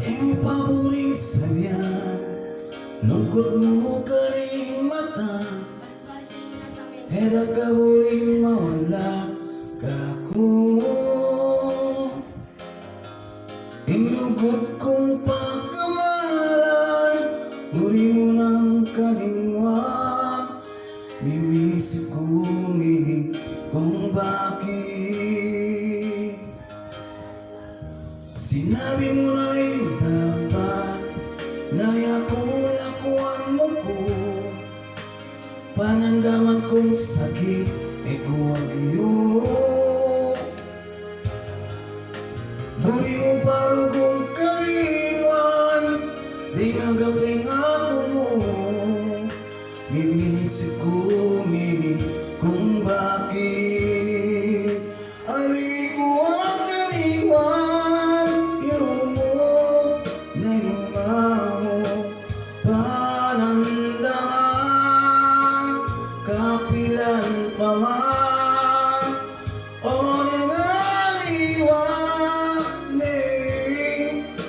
Imo paboring sabihan, lungkot mo karing mata, heda ka boring mawala kako. Inugot kong pagkamalan, uri mo ng kalingwan, mimisip kong ini kung bakit. Sinabi mo na'y dapat nayakuan mo ko, panandaman kong sakit ay kuwag yun. Buri mo parugong kalingwan, di nagaping ako mo, minisip ko kung bakit. Aliko ang kalingwan, yun mo na mo, panandaman, kapilan pa man, o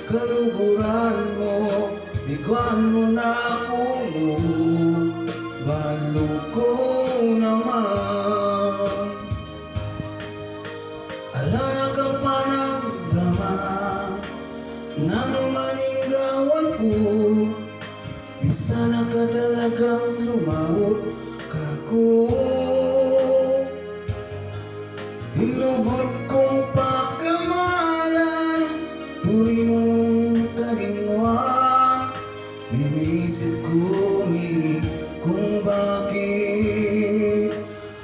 kaluguran mo, iguan mo na puno, balo ko naman. Alala kang panagdaman, nanumaninggawan ko, bisa na ka talagang lumawot kako. Hinugot kong pagkamalan, puri mong kalingwan, minisip ko kung bakit.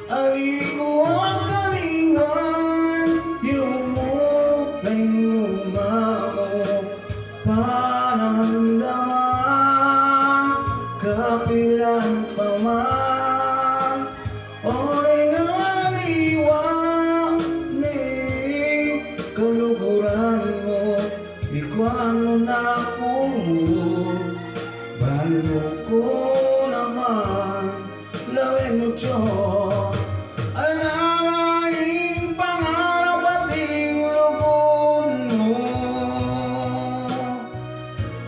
Aliko ang kalingwan, yun mo na'y umamo, panandaman, kapilan pa man, oray naliwaning kaluguran mo, ikuan mo na puno, balo ko naman, lawin mo Diyos. Alalaing pangarap at ilugod mo,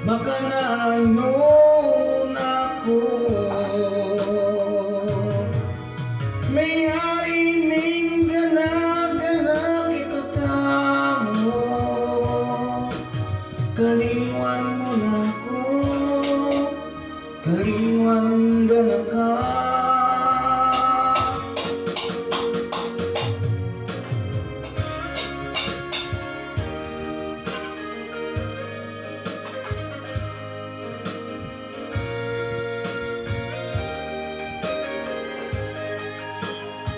makananon ako. May haining galag ikatamo, kalingwan mo na ako, kalingwan na ka.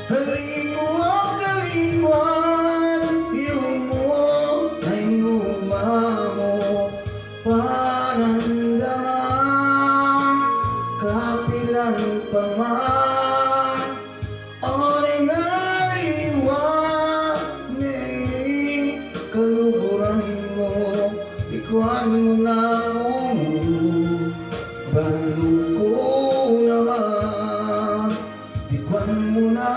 Aliko ang kalingwan, yun mo na'y umamo, panandaman, kapilan pa man, oray naliwaning kaluguran mo, ikuan mo na puno, balo ko naman, ikuan mo na